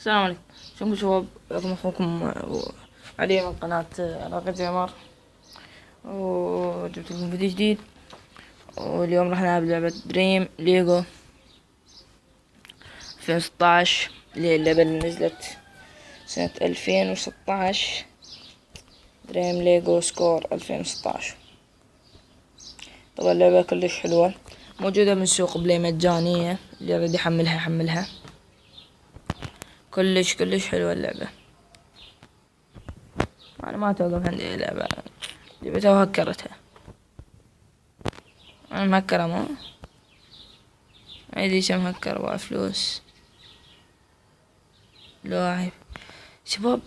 السلام عليكم. شلونكم شباب؟ معكم اخوكم علي من قناة علاقة جيمر، وجبت لكم فيديو جديد. واليوم راح نلعب لعبة دريم ليجو 2016، اللي هي اللعبة اللي نزلت سنة 2016. دريم ليجو سكور 2016. طبعا اللعبة كلش حلوة، موجودة من سوق بلاي مجانية، اللي يريد يحملها يحملها. كلش حلوة اللعبة. انا ما توقف عندي لعبة، جبتها وهكرتها. انا مهكرة ما ادري كم هكر وفلوس. لاعب شباب،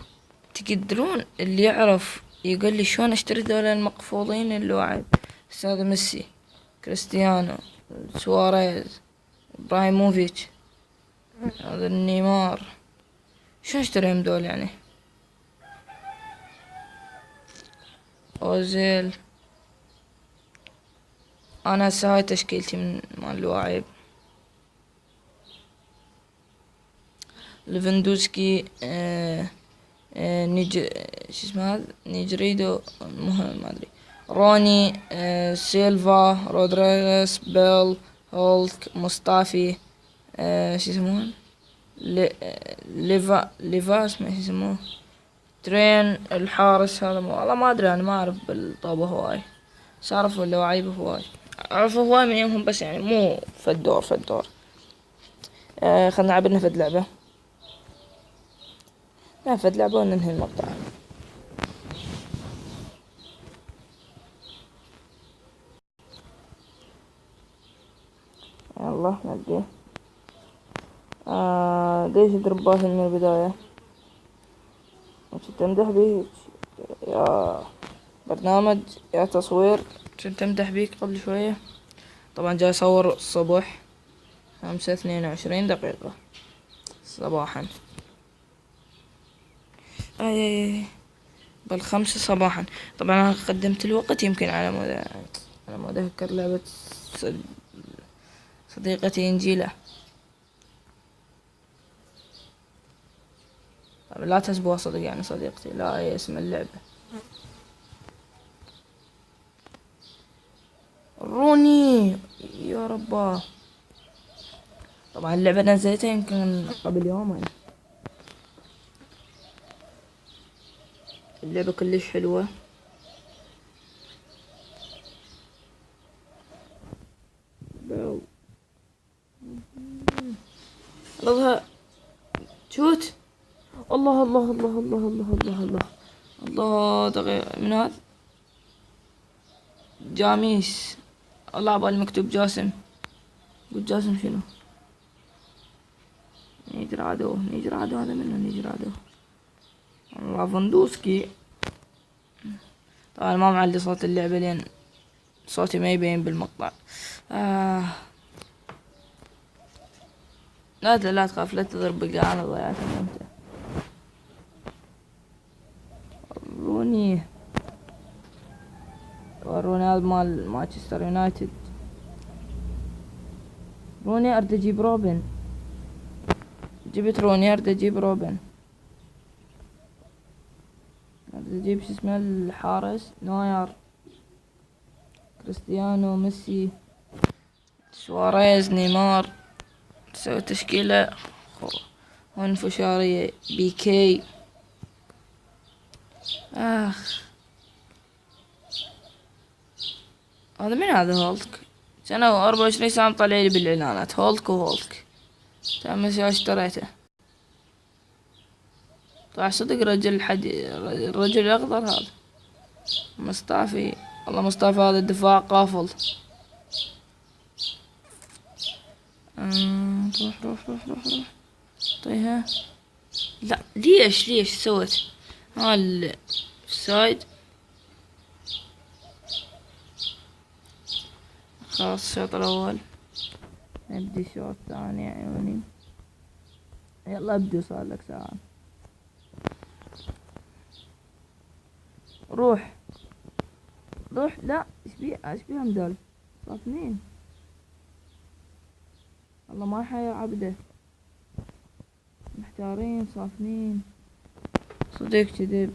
تقدرون اللي يعرف يقول لي شلون اشتري ذولا المقفوضين؟ اللاعب استاذ ميسي، كريستيانو، سواريز، ابراهيموفيتش، هذا نيمار، شلون اشتريهم دول يعني؟ اوزيل. انا هسه هاي تشكيلتي من مال اللاعب. ليفاندوسكي، شو اسمه هذا، نيجريدو، المهم ما ادري، روني، سيلفا، رودريغيز، بيل، هولك، مصطفي، شو يسمون، ليفا اسمه شو يسموه، ترين الحارس هذا. والله ما ادري، انا ما اعرف بالطابة هواي، بس اعرف اللواعيب هواي، اعرف هواي من يومهم، بس يعني مو فدور. خلنا نلعب لنا فد لعبة، لا فد لعبة وننهي المقطع. يلا نبدي. ليش دربات من البداية؟ كنت امدح بيك يا برنامج، يا تصوير، كنت امدح بيك قبل شوية. طبعا جاي اصور الصبح 5:22 صباحا. اي بالخمسة صباحا. طبعا انا قدمت الوقت يمكن على مود اذكر لعبة صديقتي انجيلا. طبعا لا تسبوها صدق، يعني صديقتي، لا هي اسم اللعبة. روني يا رباه. طبعا اللعبة نزلتها يمكن قبل يومين. اللعبة كلش حلوة. الله شوت. الله. الله دقيقة من هذا جاميس. الله عبالي مكتوب جاسم. قلت جاسم شنو؟ نيجرادو هذا منو نيجرادو؟ الله فندوسكي. طبعا ما معلي صوت اللعبة لين صوتي ما يبين بالمقطع. لا تخاف، لا تضرب بقى، انا ضيعتها انت. روني هذا مال مانشستر يونايتد. روني ارد اجيب روبن. جبت روني، ارد اجيب روبن، ارد اجيب شو اسمه الحارس، نوير، كريستيانو، ميسي، سواريز، نيمار. تسوي تشكيلة انفشارية. بيكي. هذا من هذا هولك؟ سنة 24 ساعة طلع لي بالاعلانات هولك. تعمل شو اشتريته؟ طلع صدق رجل الرجل الاخضر هذا مصطفي. والله مصطفى هذا الدفاع قافل. روح. طيها. لا ليش سويت السايد؟ خلاص الشوط الاول، نبدي الشوط الثاني عيوني. يلا ابدي، صار لك ساعة. روح. لا ايش بيه مدال؟ صار 2. والله ما حيا عبده. محتارين صافنين. صدق كذب.